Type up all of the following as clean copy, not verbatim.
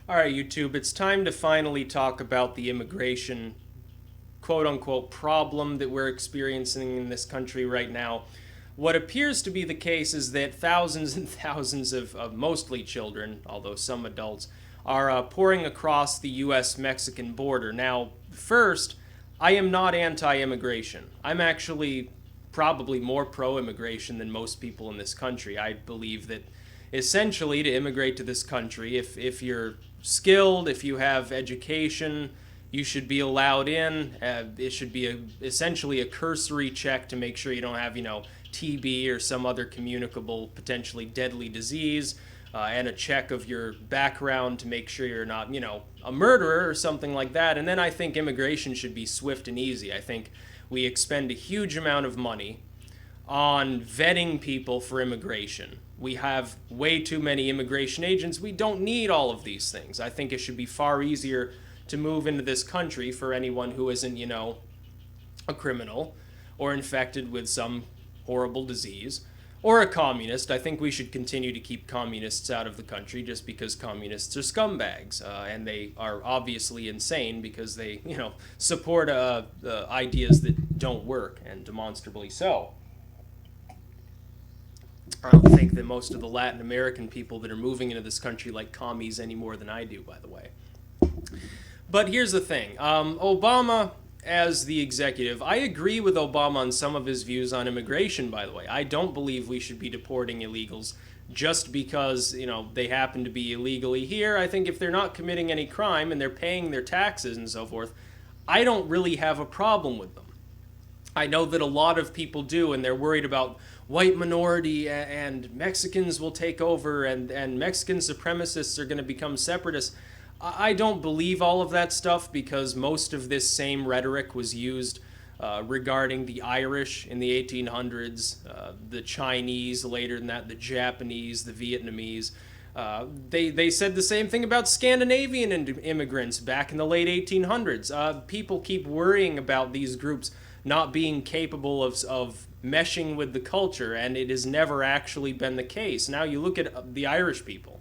All right, YouTube, it's time to finally talk about the immigration quote unquote problem that we're experiencing in this country right now. What appears to be the case is that thousands and thousands of mostly children, although some adults, are pouring across the US Mexican border. Now, first, I am not anti immigration. I'm actually probably more pro immigration than most people in this country. I believe that essentially to immigrate to this country, if you're skilled, if you have education, you should be allowed in. It should be essentially a cursory check to make sure you don't have, TB or some other communicable, potentially deadly disease, and a check of your background to make sure you're not, a murderer or something like that. And then I think immigration should be swift and easy. I think we expend a huge amount of money on vetting people for immigration. We have way too many immigration agents. We don't need all of these things. I think it should be far easier to move into this country for anyone who isn't, a criminal or infected with some horrible disease or a communist. I think we should continue to keep communists out of the country just because communists are scumbags, and they are obviously insane because they, support ideas that don't work, and demonstrably so. I don't think that most of the Latin American people that are moving into this country like commies any more than I do, by the way. But here's the thing. Obama, as the executive, I agree with Obama on some of his views on immigration, by the way. I don't believe we should be deporting illegals just because, they happen to be illegally here. I think if they're not committing any crime and they're paying their taxes and so forth, I don't really have a problem with them. I know that a lot of people do, and they're worried about white minority and Mexicans will take over and Mexican supremacists are going to become separatists. I don't believe all of that stuff because most of this same rhetoric was used regarding the Irish in the 1800s, the Chinese later than that, the Japanese, the Vietnamese. They said the same thing about Scandinavian immigrants back in the late 1800s. People keep worrying about these groups not being capable of meshing with the culture, and it has never actually been the case. Now you look at the Irish people,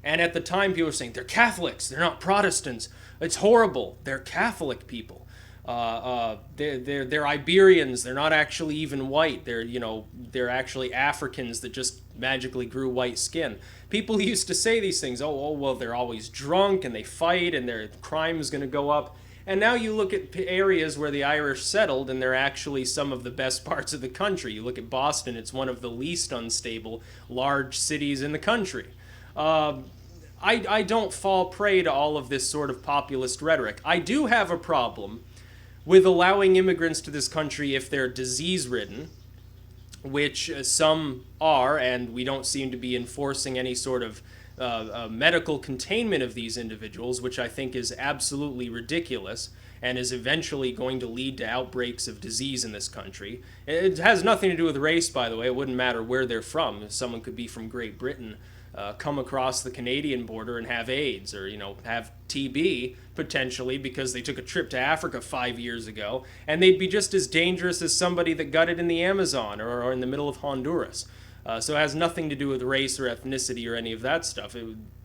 and at the time people were saying they're Catholics, they're not Protestants. It's horrible. They're Catholic people. They're Iberians. They're not actually even white. They're actually Africans that just magically grew white skin. People used to say these things. Oh, well, they're always drunk and they fight and their crime is going to go up. And now you look at areas where the Irish settled, and they're actually some of the best parts of the country. You look at Boston; it's one of the least unstable large cities in the country. I don't fall prey to all of this sort of populist rhetoric. I do have a problem with allowing immigrants to this country if they're disease-ridden, which some are, and we don't seem to be enforcing any sort of medical containment of these individuals, which I think is absolutely ridiculous and is eventually going to lead to outbreaks of disease in this country. It has nothing to do with race, by the way. It wouldn't matter where they're from. Someone could be from Great Britain, come across the Canadian border and have AIDS or, have TB potentially because they took a trip to Africa 5 years ago, and they'd be just as dangerous as somebody that got it in the Amazon or in the middle of Honduras. So it has nothing to do with race or ethnicity or any of that stuff.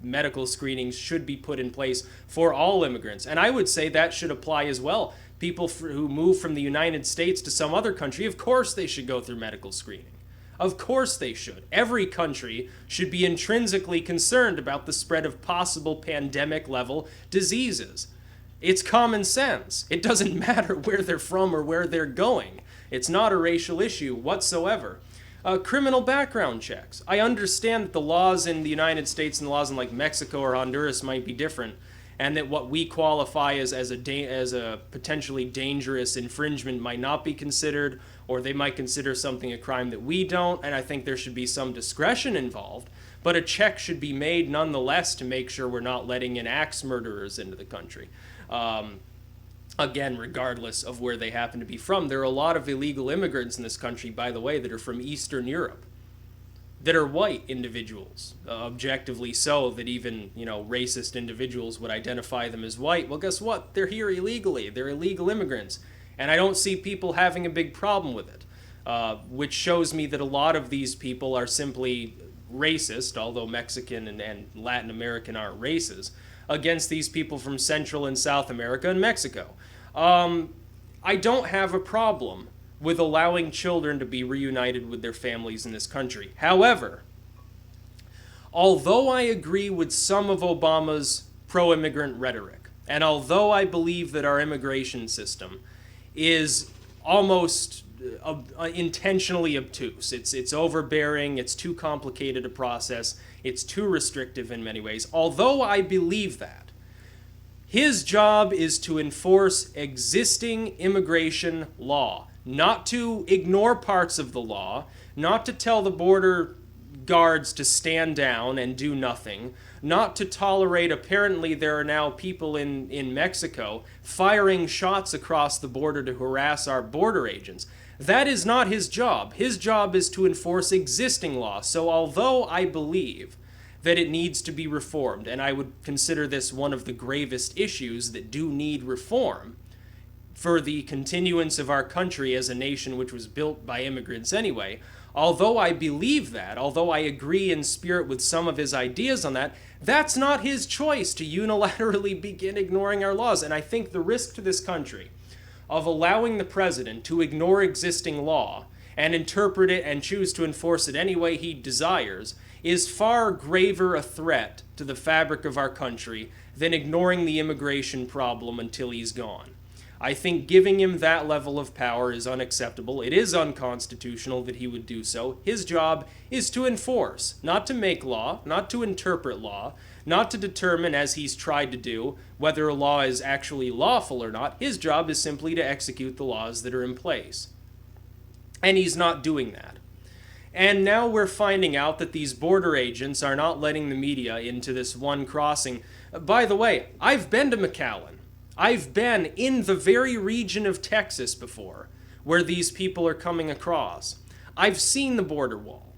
Medical screenings should be put in place for all immigrants. And I would say that should apply as well. People who move from the United States to some other country, of course they should go through medical screening. Of course they should. Every country should be intrinsically concerned about the spread of possible pandemic level diseases. It's common sense. It doesn't matter where they're from or where they're going. It's not a racial issue whatsoever. Criminal background checks. I understand that the laws in the United States and the laws in like Mexico or Honduras might be different, and that what we qualify as a potentially dangerous infringement might not be considered, or they might consider something a crime that we don't, and I think there should be some discretion involved, but a check should be made nonetheless to make sure we're not letting in axe murderers into the country. Again, regardless of where they happen to be from. There are a lot of illegal immigrants in this country, by the way, that are from Eastern Europe, that are white individuals, objectively so, that even, racist individuals would identify them as white. Well, guess what? They're here illegally. They're illegal immigrants. And I don't see people having a big problem with it, which shows me that a lot of these people are simply racist, although Mexican and Latin American aren't races, against these people from Central and South America and Mexico. I don't have a problem with allowing children to be reunited with their families in this country. However, although I agree with some of Obama's pro-immigrant rhetoric, and although I believe that our immigration system is almost intentionally obtuse, it's overbearing, it's too complicated a process, it's too restrictive in many ways, although I believe that, his job is to enforce existing immigration law, not to ignore parts of the law, not to tell the border guards to stand down and do nothing, not to tolerate, apparently there are now people in Mexico firing shots across the border to harass our border agents. That is not his job. His job is to enforce existing law. So although I believe that it needs to be reformed, and I would consider this one of the gravest issues that do need reform for the continuance of our country as a nation which was built by immigrants anyway, although I believe that, although I agree in spirit with some of his ideas on that, that's not his choice to unilaterally begin ignoring our laws. And I think the risk to this country of allowing the president to ignore existing law and interpret it and choose to enforce it any way he desires is far graver a threat to the fabric of our country than ignoring the immigration problem until he's gone. I think giving him that level of power is unacceptable. It is unconstitutional that he would do so. His job is to enforce, not to make law, not to interpret law, not to determine, as he's tried to do, whether a law is actually lawful or not. His job is simply to execute the laws that are in place. And he's not doing that. And now we're finding out that these border agents are not letting the media into this one crossing. By the way, I've been to McAllen. I've been in the very region of Texas before where these people are coming across. I've seen the border wall.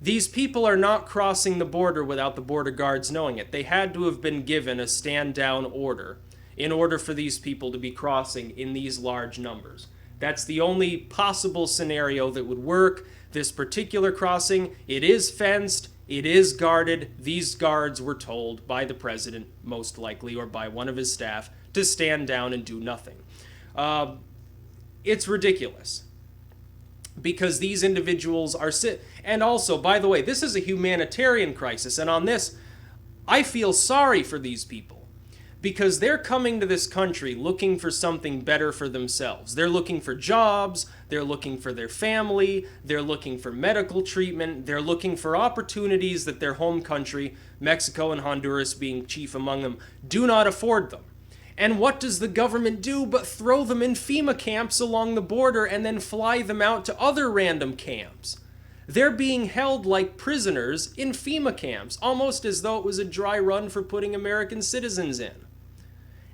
These people are not crossing the border without the border guards knowing it. They had to have been given a stand-down order in order for these people to be crossing in these large numbers. That's the only possible scenario that would work. This particular crossing, it is fenced, it is guarded. These guards were told by the president, most likely, or by one of his staff, to stand down and do nothing. It's ridiculous because these individuals are and also, by the way, this is a humanitarian crisis, and on this, I feel sorry for these people because they're coming to this country looking for something better for themselves. They're looking for jobs, they're looking for their family, they're looking for medical treatment, they're looking for opportunities that their home country, Mexico and Honduras being chief among them, do not afford them. And what does the government do but throw them in FEMA camps along the border and then fly them out to other random camps? They're being held like prisoners in FEMA camps, almost as though it was a dry run for putting American citizens in.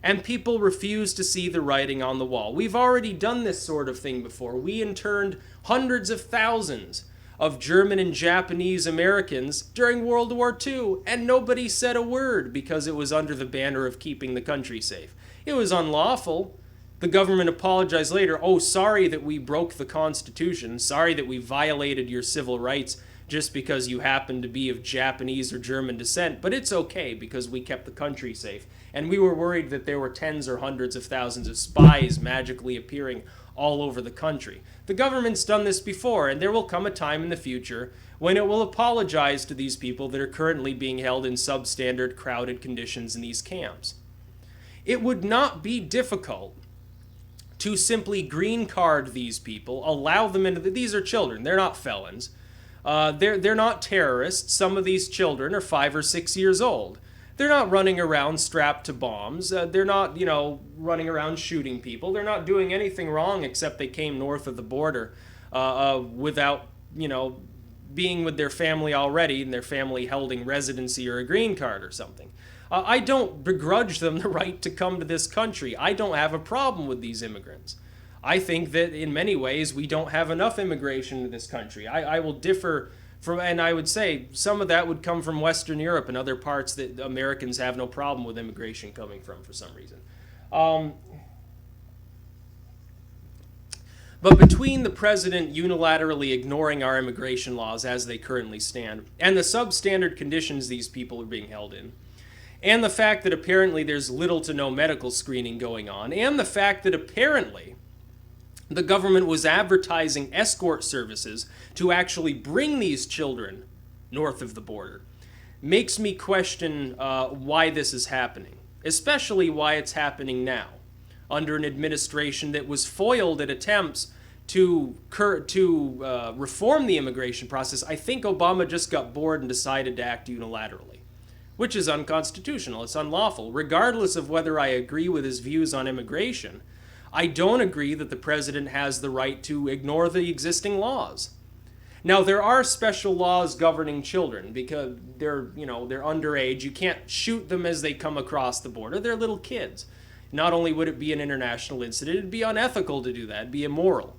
And people refuse to see the writing on the wall. We've already done this sort of thing before. We interned hundreds of thousands of German and Japanese Americans during World War II, and nobody said a word because it was under the banner of keeping the country safe. It was unlawful. The government apologized later. Oh, sorry that we broke the Constitution. Sorry that we violated your civil rights just because you happen to be of Japanese or German descent. But it's okay because we kept the country safe. And we were worried that there were tens or hundreds of thousands of spies magically appearing all over the country. The government's done this before, and there will come a time in the future when it will apologize to these people that are currently being held in substandard, crowded conditions in these camps. It would not be difficult to simply green card these people, allow them into these are children, they're not felons. They're not terrorists. Some of these children are 5 or 6 years old. They're not running around strapped to bombs. They're not, running around shooting people. They're not doing anything wrong except they came north of the border without, being with their family already and their family holding residency or a green card or something. I don't begrudge them the right to come to this country. I don't have a problem with these immigrants. I think that in many ways we don't have enough immigration to this country. I will differ from, and I would say some of that would come from Western Europe and other parts that Americans have no problem with immigration coming from for some reason. But between the president unilaterally ignoring our immigration laws as they currently stand, and the substandard conditions these people are being held in, and the fact that apparently there's little to no medical screening going on, and the fact that apparently the government was advertising escort services to actually bring these children north of the border, makes me question why this is happening, especially why it's happening now, under an administration that was foiled at attempts to reform the immigration process. I think Obama just got bored and decided to act unilaterally, which is unconstitutional. It's unlawful. Regardless of whether I agree with his views on immigration, I don't agree that the president has the right to ignore the existing laws. Now, there are special laws governing children because they're underage. You can't shoot them as they come across the border. They're little kids. Not only would it be an international incident, it'd be unethical to do that. It'd be immoral.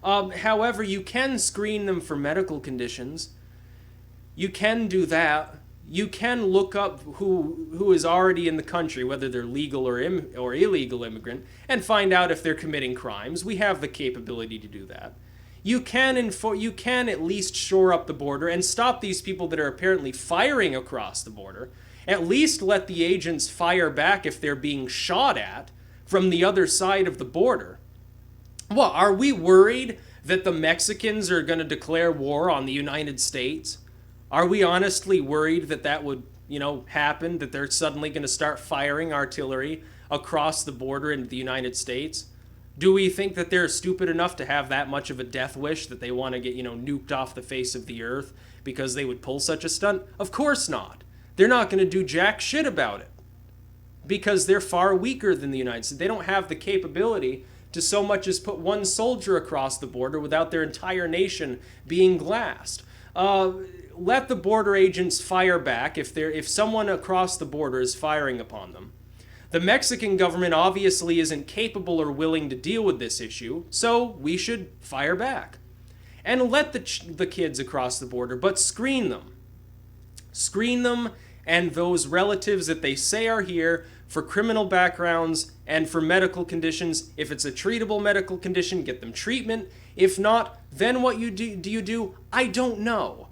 However, you can screen them for medical conditions. You can do that. You can look up who is already in the country, whether they're legal or illegal immigrant, and find out if they're committing crimes. We have the capability to do that. You can at least shore up the border and stop these people that are apparently firing across the border. At least let the agents fire back if they're being shot at from the other side of the border. What, are we worried that the Mexicans are going to declare war on the United States? Are we honestly worried that that would, happen, that they're suddenly going to start firing artillery across the border into the United States? Do we think that they're stupid enough to have that much of a death wish that they want to get, nuked off the face of the earth because they would pull such a stunt? Of course not. They're not going to do jack shit about it because they're far weaker than the United States. They don't have the capability to so much as put one soldier across the border without their entire nation being glassed. Let the border agents fire back if someone across the border is firing upon them. The Mexican government obviously isn't capable or willing to deal with this issue, so we should fire back. And let the kids across the border, but screen them. Screen them and those relatives that they say are here for criminal backgrounds and for medical conditions. If it's a treatable medical condition, get them treatment. If not, then what do you do? I don't know.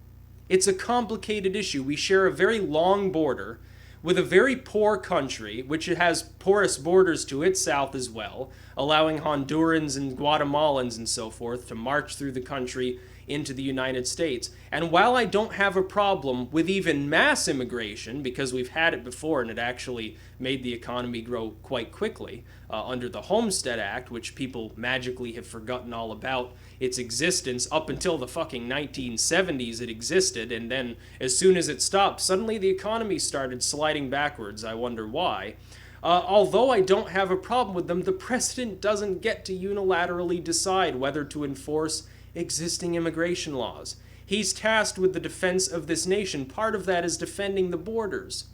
It's a complicated issue. We share a very long border with a very poor country, which has porous borders to its south as well, allowing Hondurans and Guatemalans and so forth to march through the country into the United States. And while I don't have a problem with even mass immigration, because we've had it before and it actually made the economy grow quite quickly under the Homestead Act, which people magically have forgotten all about its existence. Up until the fucking 1970s it existed, and then as soon as it stopped, suddenly the economy started sliding backwards. I wonder why. Although I don't have a problem with them, the president doesn't get to unilaterally decide whether to enforce existing immigration laws. He's tasked with the defense of this nation. Part of that is defending the borders.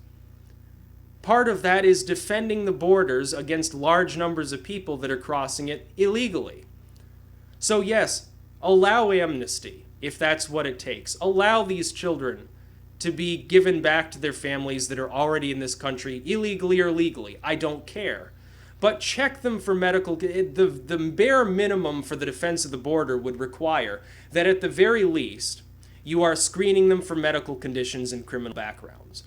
Part of that is defending the borders against large numbers of people that are crossing it illegally. So yes, allow amnesty, if that's what it takes. Allow these children to be given back to their families that are already in this country, illegally or legally. I don't care. But check them for medical. The bare minimum for the defense of the border would require that at the very least, you are screening them for medical conditions and criminal backgrounds.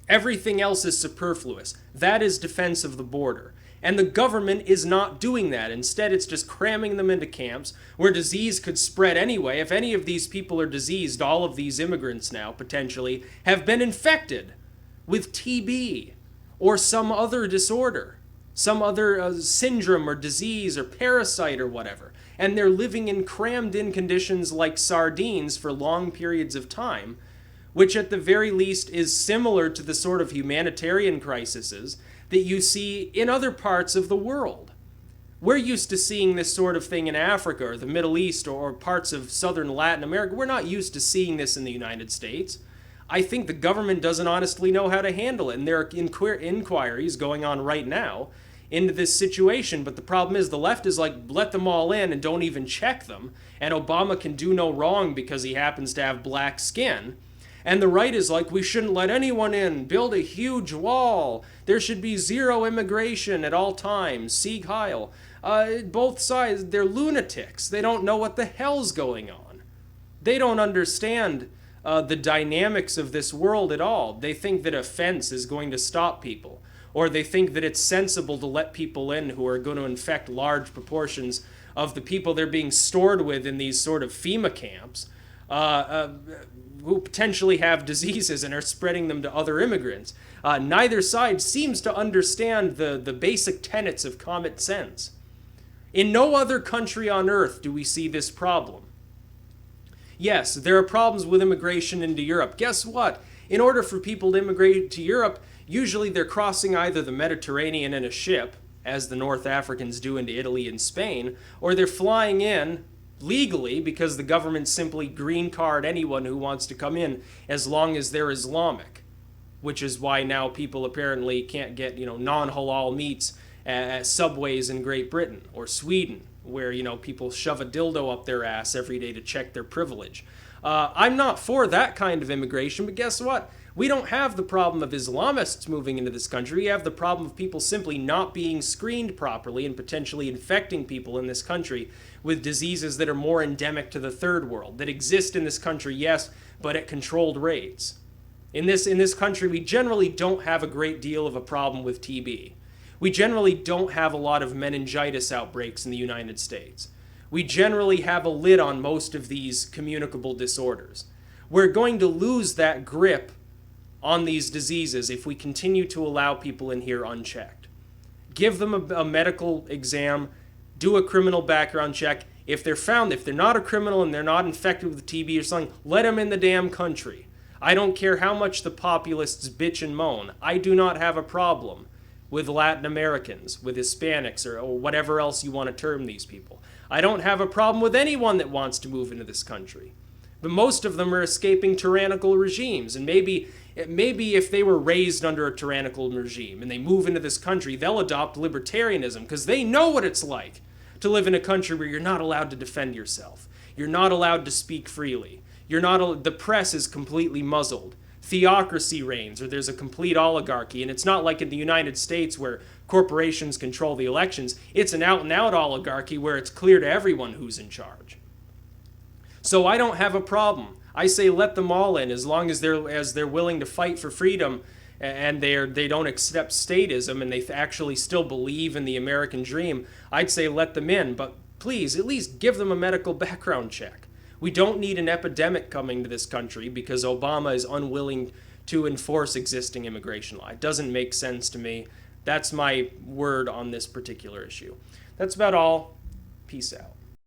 Everything else is superfluous. That is defense of the border. And the government is not doing that. Instead, it's just cramming them into camps where disease could spread anyway. If any of these people are diseased, all of these immigrants now, potentially, have been infected with TB or some other disorder. Some other syndrome or disease or parasite or whatever, and they're living in crammed-in conditions like sardines for long periods of time, which at the very least is similar to the sort of humanitarian crises that you see in other parts of the world. We're used to seeing this sort of thing in Africa or the Middle East or parts of southern Latin America. We're not used to seeing this in the United States. I think the government doesn't honestly know how to handle it, and there are inquiries going on right now into this situation, but the problem is the left is like, let them all in and don't even check them, and Obama can do no wrong because he happens to have black skin, and the right is like, we shouldn't let anyone in, build a huge wall, there should be zero immigration at all times, Sieg Heil. Both sides, they're lunatics. They don't know what the hell's going on. They don't understand the dynamics of this world at all. They think that a fence is going to stop people, or they think that it's sensible to let people in who are going to infect large proportions of the people they're being stored with in these sort of FEMA camps, who potentially have diseases and are spreading them to other immigrants. Neither side seems to understand the basic tenets of common sense. In no other country on earth do we see this problem. Yes, there are problems with immigration into Europe. Guess what? In order for people to immigrate to Europe, usually they're crossing either the Mediterranean in a ship, as the North Africans do into Italy and Spain, or they're flying in legally because the government simply green card anyone who wants to come in as long as they're Islamic, which is why now people apparently can't get, non-halal meats at Subways in Great Britain or Sweden, where, people shove a dildo up their ass every day to check their privilege. I'm not for that kind of immigration, but guess what? We don't have the problem of Islamists moving into this country. We have the problem of people simply not being screened properly and potentially infecting people in this country with diseases that are more endemic to the third world, that exist in this country, yes, but at controlled rates. In this country, we generally don't have a great deal of a problem with TB. We generally don't have a lot of meningitis outbreaks in the United States. We generally have a lid on most of these communicable disorders. We're going to lose that grip on these diseases if we continue to allow people in here unchecked. Give them a medical exam, do a criminal background check. If they're not a criminal and they're not infected with TB or something, let them in the damn country. I don't care how much the populists bitch and moan. I do not have a problem with Latin Americans, with Hispanics, or whatever else you want to term these people. I don't have a problem with anyone that wants to move into this country. But most of them are escaping tyrannical regimes, and maybe if they were raised under a tyrannical regime and they move into this country, they'll adopt libertarianism because they know what it's like to live in a country where you're not allowed to defend yourself. You're not allowed to speak freely. The press is completely muzzled. Theocracy reigns, or there's a complete oligarchy, and it's not like in the United States where corporations control the elections. It's an out-and-out oligarchy where it's clear to everyone who's in charge. So I don't have a problem. I say let them all in as long as they're willing to fight for freedom and they don't accept statism and they actually still believe in the American dream. I'd say let them in, but please at least give them a medical background check. We don't need an epidemic coming to this country because Obama is unwilling to enforce existing immigration law. It doesn't make sense to me. That's my word on this particular issue. That's about all. Peace out.